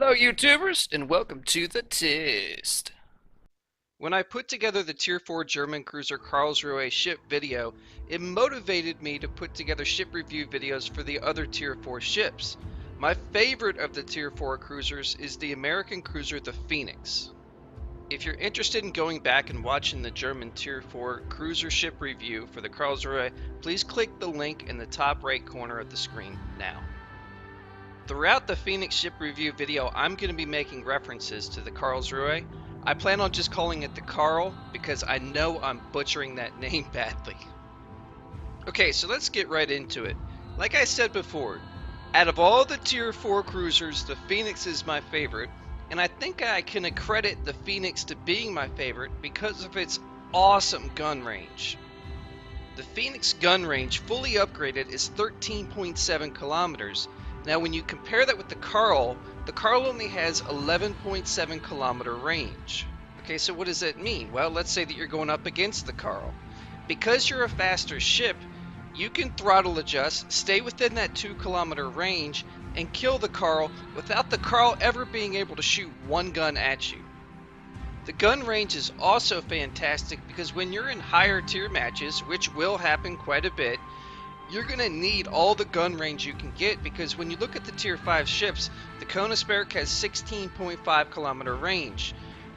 Hello, YouTubers, and welcome to the test. When I put together the Tier 4 German cruiser Karlsruhe ship video, it motivated me to put together ship review videos for the other Tier 4 ships. My favorite of the Tier 4 cruisers is the American cruiser the Phoenix. If you're interested in going back and watching the German Tier 4 cruiser ship review for the Karlsruhe, please click the link in the top right corner of the screen now. Throughout the Phoenix ship review video, I'm going to be making references to the Karlsruhe. I plan on just calling it the Karl because I know I'm butchering that name badly. Okay, so let's get right into it. Like I said before, out of all the Tier 4 cruisers, the Phoenix is my favorite, and I think I can accredit the Phoenix to being my favorite because of its awesome gun range. The Phoenix gun range, fully upgraded, is 13.7 kilometers. Now when you compare that with the Karl only has 11.7 kilometer range. Okay, so what does that mean? Well, let's say that you're going up against the Karl. Because you're a faster ship, you can throttle adjust, stay within that 2 kilometer range, and kill the Karl without the Karl ever being able to shoot one gun at you. The gun range is also fantastic because when you're in higher tier matches, which will happen quite a bit, you're going to need all the gun range you can get because when you look at the Tier 5 ships, the Koenigsberg has 16.5 kilometer range,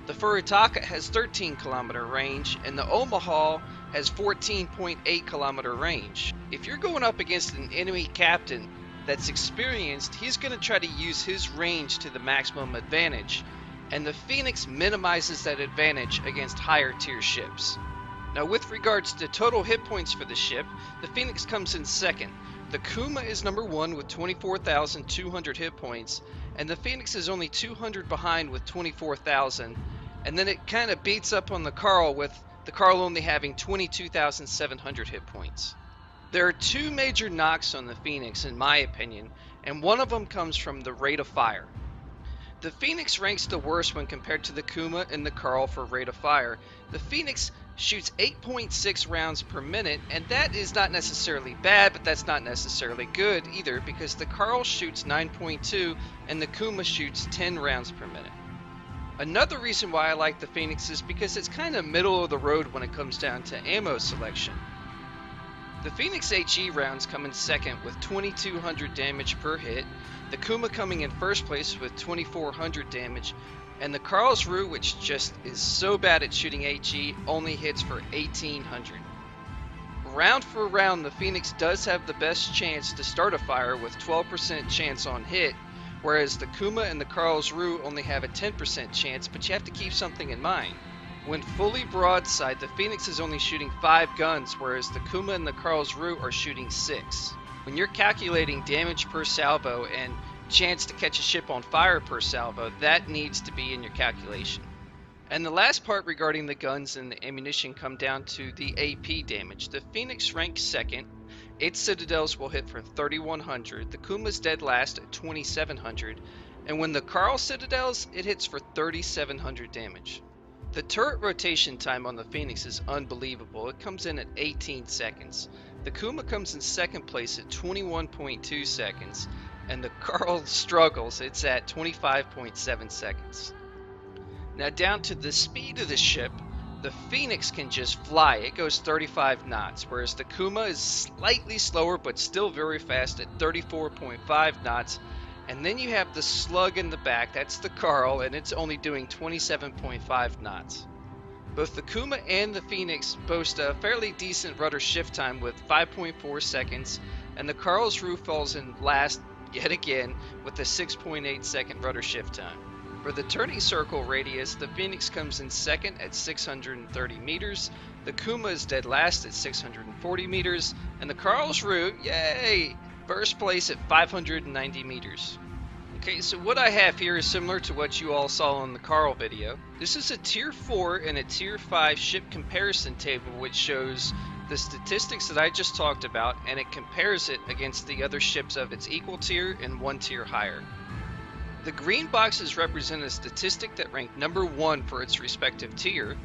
the Furitaka has 13 kilometer range, and the Omaha has 14.8 kilometer range. If you're going up against an enemy captain that's experienced, he's going to try to use his range to the maximum advantage, and the Phoenix minimizes that advantage against higher tier ships. Now with regards to total hit points for the ship, the Phoenix comes in second. The Kuma is number 1 with 24,200 hit points, and the Phoenix is only 200 behind with 24,000, and then it kind of beats up on the Karl with the Karl only having 22,700 hit points. There are two major knocks on the Phoenix in my opinion, and one of them comes from the rate of fire. The Phoenix ranks the worst when compared to the Kuma and the Karl for rate of fire. The Phoenix shoots 8.6 rounds per minute, and that is not necessarily bad, but that's not necessarily good either because the Karl shoots 9.2 and the Kuma shoots 10 rounds per minute. Another reason why I like the Phoenix is because it's kind of middle of the road when it comes down to ammo selection. The Phoenix HE rounds come in second with 2200 damage per hit, the Kuma coming in first place with 2400 damage, and the Karlsruhe, which just is so bad at shooting HE, only hits for 1800. Round for round, the Phoenix does have the best chance to start a fire with 12% chance on hit, whereas the Kuma and the Karlsruhe only have a 10% chance, but you have to keep something in mind. When fully broadside, the Phoenix is only shooting 5 guns, whereas the Kuma and the Karlsruhe are shooting 6. When you're calculating damage per salvo and chance to catch a ship on fire per salvo, that needs to be in your calculation. And the last part regarding the guns and the ammunition come down to the AP damage. The Phoenix ranks second. Its citadels will hit for 3100, the Kuma's dead last at 2700, and when the Karl citadels, it hits for 3700 damage. The turret rotation time on the Phoenix is unbelievable. It comes in at 18 seconds. The Kuma comes in second place at 21.2 seconds, and the Karl struggles. It's at 25.7 seconds. Now down to the speed of the ship, the Phoenix can just fly. It goes 35 knots, whereas the Kuma is slightly slower but still very fast at 34.5 knots. And then you have the slug in the back, that's the Karl, and it's only doing 27.5 knots. Both the Kuma and the Phoenix boast a fairly decent rudder shift time with 5.4 seconds, and the Karlsruhe falls in last yet again with a 6.8 second rudder shift time. For the turning circle radius, the Phoenix comes in second at 630 meters, the Kuma is dead last at 640 meters, and the Karlsruhe, yay, first place at 590 meters. Okay, so what I have here is similar to what you all saw in the Karl video. This is a Tier 4 and a Tier 5 ship comparison table which shows the statistics that I just talked about, and it compares it against the other ships of its equal tier and one tier higher. The green boxes represent a statistic that ranked number 1 for its respective tier.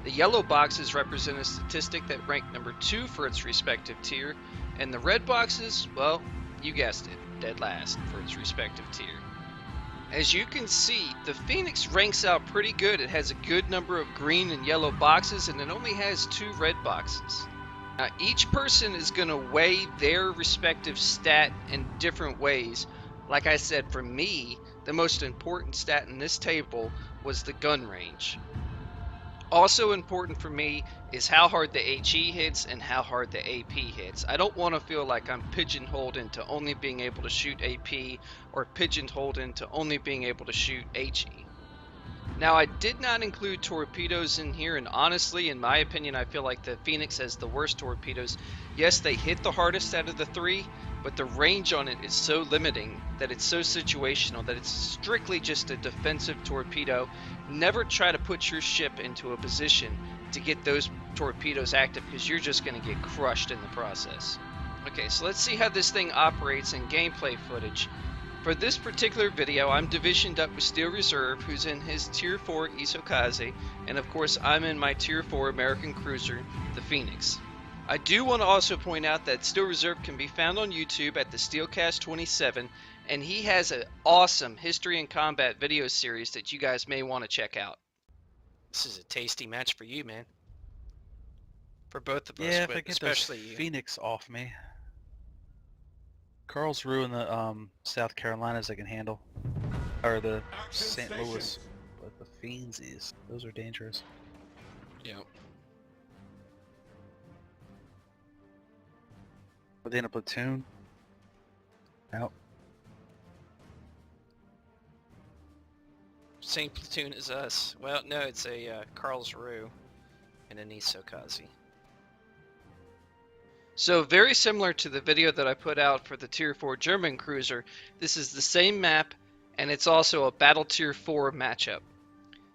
The yellow boxes represent a statistic that ranked number 2 for its respective tier, and the red boxes, well, you guessed it, dead last for its respective tier. As you can see, the Phoenix ranks out pretty good. It has a good number of green and yellow boxes, and it only has 2 red boxes. Now, each person is going to weigh their respective stat in different ways. Like I said, for me, the most important stat in this table was the gun range. Also important for me is how hard the HE hits and how hard the AP hits. I don't want to feel like I'm pigeonholed into only being able to shoot AP or pigeonholed into only being able to shoot HE. Now, I did not include torpedoes in here, and honestly, in my opinion, I feel like the Phoenix has the worst torpedoes. Yes, they hit the hardest out of the 3, but the range on it is so limiting that it's so situational that it's strictly just a defensive torpedo. Never try to put your ship into a position to get those torpedoes active, because you're just going to get crushed in the process. Okay, so let's see how this thing operates in gameplay footage. For this particular video, I'm divisioned up with Steel Reserve, who's in his Tier 4 Isokaze, and of course I'm in my Tier 4 American cruiser, the Phoenix. I do want to also point out that Steel Reserve can be found on YouTube at the Steelcast 27, and he has an awesome History and Combat video series that you guys may want to check out. This is a tasty match for you, man. For both of us, Yeah, if but I get especially those you. Phoenix off me. Karlsruhe and the South Carolinas I can handle. Or the St. Louis. But the Fiendsies, those are dangerous. Yep. Within a platoon. Out. Same platoon as us. Well, no, it's a Karlsruhe and an Isokaze. So very similar to the video that I put out for the Tier 4 German cruiser, this is the same map, and it's also a Battle Tier 4 matchup.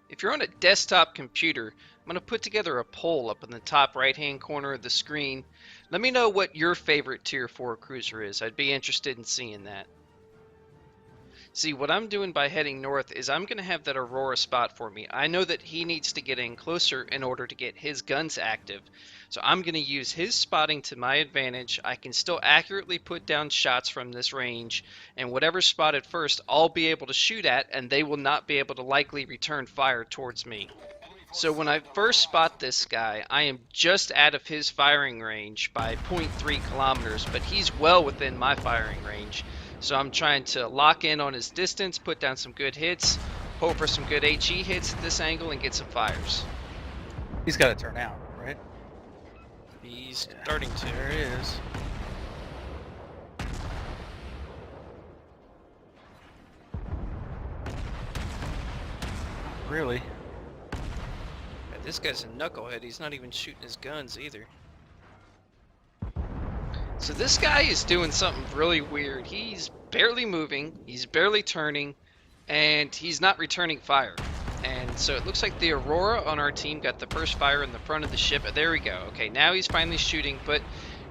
If you're on a desktop computer, I'm going to put together a poll up in the top right hand corner of the screen. Let me know what your favorite Tier 4 cruiser is. I'd be interested in seeing that. See, what I'm doing by heading north is I'm going to have that Aurora spot for me. I know that he needs to get in closer in order to get his guns active. So I'm going to use his spotting to my advantage. I can still accurately put down shots from this range, and whatever's spotted first, I'll be able to shoot at, and they will not be able to likely return fire towards me. So when I first spot this guy, I am just out of his firing range by 0.3 kilometers, but he's well within my firing range. So I'm trying to lock in on his distance, put down some good hits, hope for some good HE hits at this angle, and get some fires. He's got to turn out, right? He's starting to. There he is. Really? Yeah, this guy's a knucklehead. He's not even shooting his guns either. So this guy is doing something really weird. He's barely moving, he's barely turning, and he's not returning fire. And so it looks like the Aurora on our team got the first fire in the front of the ship. There we go. Okay, now he's finally shooting, but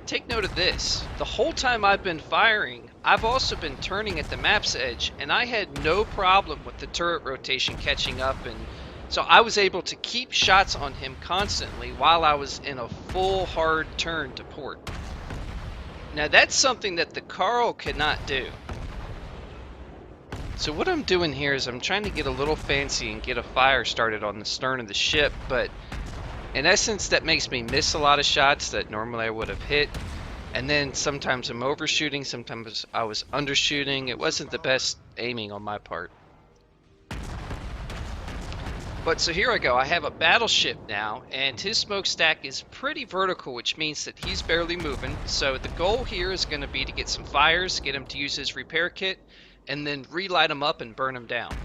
take note of this. The whole time I've been firing, I've also been turning at the map's edge, and I had no problem with the turret rotation catching up, and so I was able to keep shots on him constantly while I was in a full hard turn to port. Now that's something that the Karl cannot do. So what I'm doing here is I'm trying to get a little fancy and get a fire started on the stern of the ship, but in essence that makes me miss a lot of shots that normally I would have hit. And then sometimes I'm overshooting, sometimes I was undershooting. It wasn't the best aiming on my part. But so here I go, I have a battleship now, and his smokestack is pretty vertical, which means that he's barely moving. So the goal here is going to be to get some fires, get him to use his repair kit, and then relight him up and burn him down.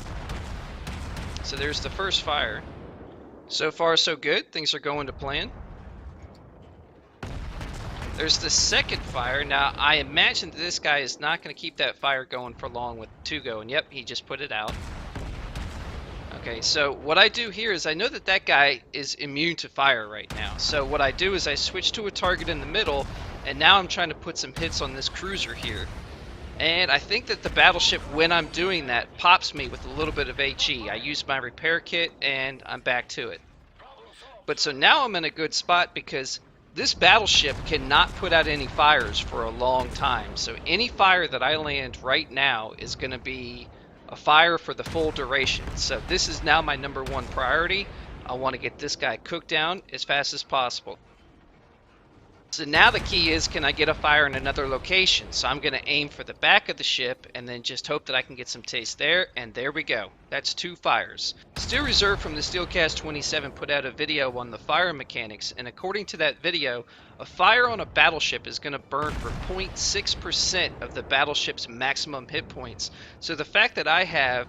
So there's the first fire. So far so good, things are going to plan. There's the second fire. Now I imagine that this guy is not going to keep that fire going for long with 2 going. Yep, he just put it out. Okay, so what I do here is I know that that guy is immune to fire right now. So what I do is I switch to a target in the middle, and now I'm trying to put some hits on this cruiser here. And I think that the battleship, when I'm doing that, pops me with a little bit of HE. I use my repair kit, and I'm back to it. But so now I'm in a good spot because this battleship cannot put out any fires for a long time. So any fire that I land right now is going to be a fire for the full duration. So this is now my number one priority. I want to get this guy cooked down as fast as possible. So now the key is, can I get a fire in another location? So I'm going to aim for the back of the ship and then just hope that I can get some taste there, and there we go. That's 2 fires. Steel Reserve from the Steelcast 27 put out a video on the fire mechanics, and according to that video, a fire on a battleship is going to burn for 0.6% of the battleship's maximum hit points. So the fact that I have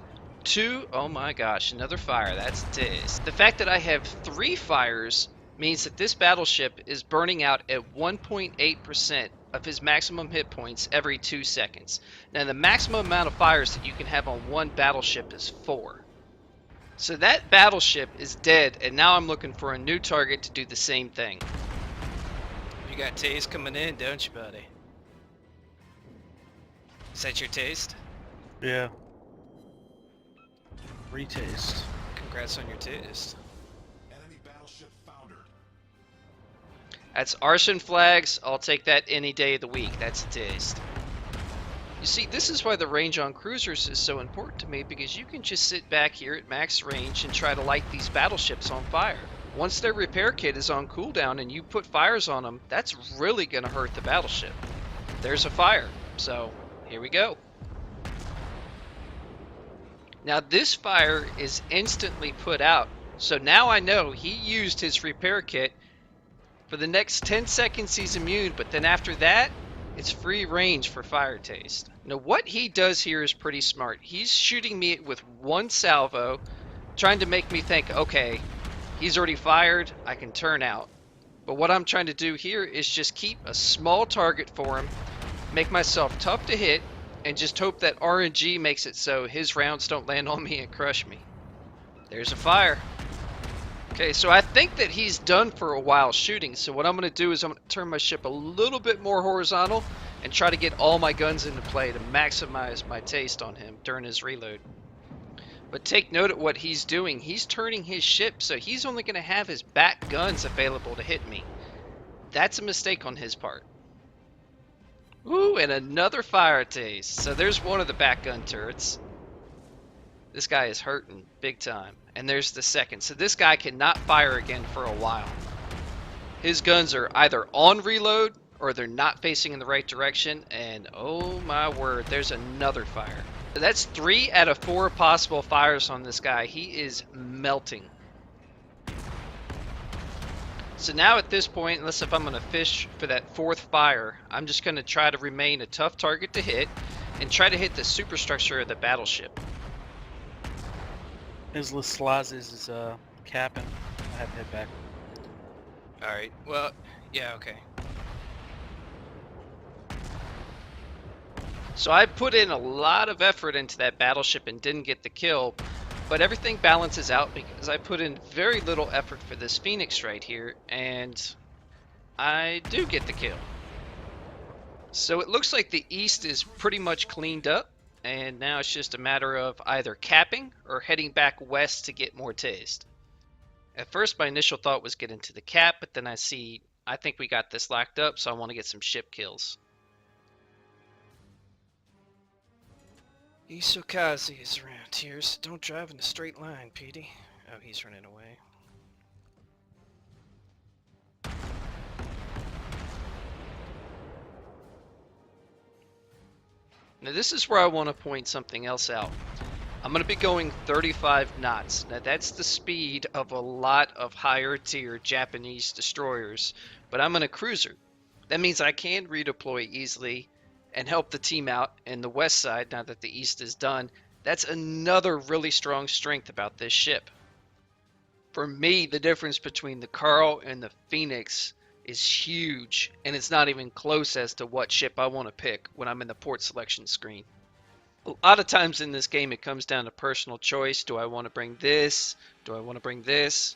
oh my gosh, another fire, that's taste. The fact that I have 3 fires means that this battleship is burning out at 1.8% of his maximum hit points every 2 seconds. Now the maximum amount of fires that you can have on one battleship is 4. So that battleship is dead, and now I'm looking for a new target to do the same thing. You got taste coming in, don't you, buddy? Is that your taste? Yeah. Retaste. Congrats on your taste. Enemy battleship foundered. That's arson flags. I'll take that any day of the week. That's a taste. You see, this is why the range on cruisers is so important to me, because you can just sit back here at max range and try to light these battleships on fire. Once their repair kit is on cooldown and you put fires on them, that's really going to hurt the battleship. There's a fire. So, here we go. Now this fire is instantly put out, so now I know he used his repair kit. For the next 10 seconds he's immune, but then after that, it's free range for fire taste. Now what he does here is pretty smart. He's shooting me with 1 salvo, trying to make me think, okay, he's already fired, I can turn out. But what I'm trying to do here is just keep a small target for him, make myself tough to hit, and just hope that RNG makes it so his rounds don't land on me and crush me. There's a fire. Okay, so I think that he's done for a while shooting, so what I'm going to do is I'm going to turn my ship a little bit more horizontal and try to get all my guns into play to maximize my taste on him during his reload. But take note of what he's doing. He's turning his ship, so he's only going to have his back guns available to hit me. That's a mistake on his part. Ooh, and another fire taste. So there's one of the back gun turrets. This guy is hurting big time. And there's the second. So this guy cannot fire again for a while. His guns are either on reload or they're not facing in the right direction. And oh my word, there's another fire. So that's 3 out of 4 possible fires on this guy. He is melting. So now at this point, unless if I'm going to fish for that 4th fire, I'm just going to try to remain a tough target to hit and try to hit the superstructure of the battleship. His Laslazes is capping. I have to head back. Alright, well, yeah, okay. So I put in a lot of effort into that battleship and didn't get the kill, but everything balances out because I put in very little effort for this Phoenix right here, and I do get the kill. So it looks like the east is pretty much cleaned up, and now it's just a matter of either capping or heading back west to get more taste. At first my initial thought was get into the cap, but then I think we got this locked up, so I want to get some ship kills. Isokaze is around here, so don't drive in a straight line, Petey. Oh, he's running away. Now this is where I want to point something else out. I'm going to be going 35 knots. Now that's the speed of a lot of higher tier Japanese destroyers, but I'm in a cruiser. That means I can redeploy easily and help the team out in the west side now that the east is done. That's another really strong strength about this ship. For me, the difference between the Carl and the Phoenix is huge, and it's not even close as to what ship I want to pick when I'm in the port selection screen. A lot of times in this game it comes down to personal choice. Do I want to bring this? Do I want to bring this?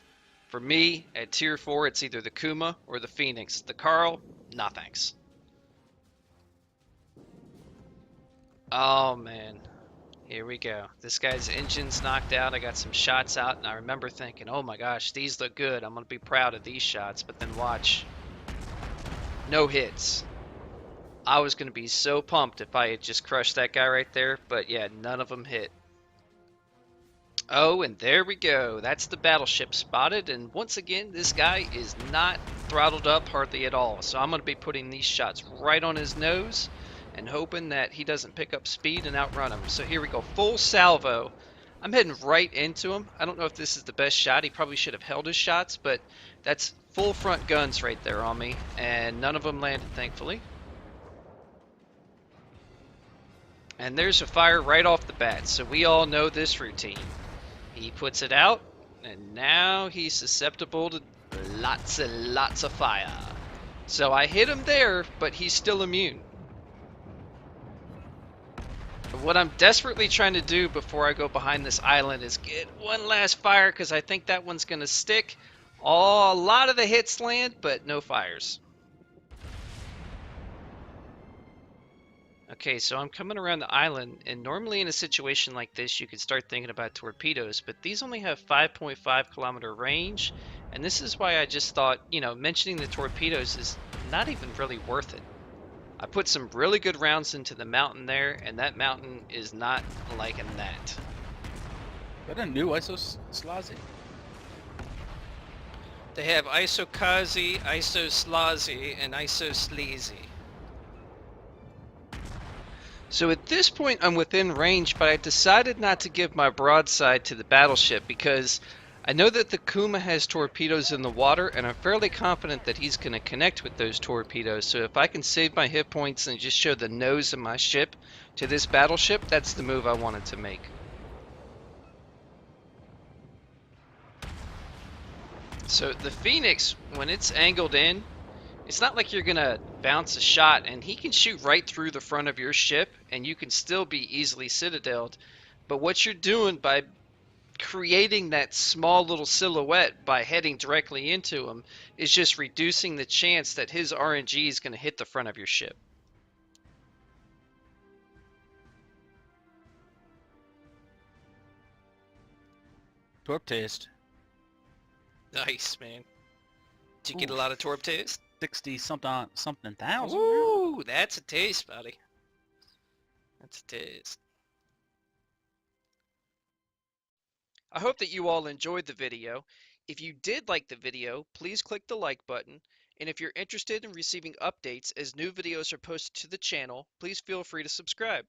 For me, at tier 4, it's either the Kuma or the Phoenix. The Carl, nah thanks. Oh man, here we go. This guy's engine's knocked out. I got some shots out, and I remember thinking, oh my gosh, these look good. I'm going to be proud of these shots, but then watch. No hits. I was going to be so pumped if I had just crushed that guy right there, but yeah, none of them hit. Oh, and there we go. That's the battleship spotted, and once again, this guy is not throttled up hardly at all. So I'm going to be putting these shots right on his nose and hoping that he doesn't pick up speed and outrun him. So here we go, full salvo. I'm heading right into him. I don't know if this is the best shot. He probably should have held his shots, but that's full front guns right there on me, and none of them landed, thankfully. And there's a fire right off the bat, so we all know this routine. He puts it out, and now he's susceptible to lots and lots of fire. So I hit him there, but he's still immune. What I'm desperately trying to do before I go behind this island is get one last fire, because I think that one's going to stick. Oh, a lot of the hits land, but no fires. Okay, so I'm coming around the island, and normally in a situation like this you could start thinking about torpedoes, but these only have 5.5 kilometer range, and this is why I just thought, you know, mentioning the torpedoes is not even really worth it. I put some really good rounds into the mountain there, and that mountain is not liking that. Got a new ISO Slazy. They have Isokazi, Isoslazy, and Isosleazy. So at this point I'm within range, but I decided not to give my broadside to the battleship because I know that the Kuma has torpedoes in the water, and I'm fairly confident that he's going to connect with those torpedoes. So if I can save my hit points and just show the nose of my ship to this battleship, that's the move I wanted to make. So the Phoenix, when it's angled in, it's not like you're going to bounce a shot, and he can shoot right through the front of your ship, and you can still be easily citadeled. But what you're doing by creating that small little silhouette by heading directly into him is just reducing the chance that his RNG is going to hit the front of your ship. Torp taste. Nice, man. Did you get a lot of torp taste? 60 something thousand. Ooh, that's a taste, buddy. That's a taste. I hope that you all enjoyed the video. If you did like the video, please click the like button. And if you're interested in receiving updates as new videos are posted to the channel, please feel free to subscribe.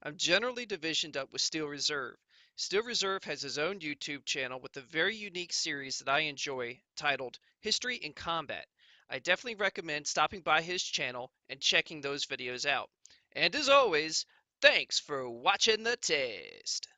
I'm generally divisioned up with Steel Reserve. Steel Reserve has his own YouTube channel with a very unique series that I enjoy titled History in Combat. I definitely recommend stopping by his channel and checking those videos out. And as always, thanks for watching the test.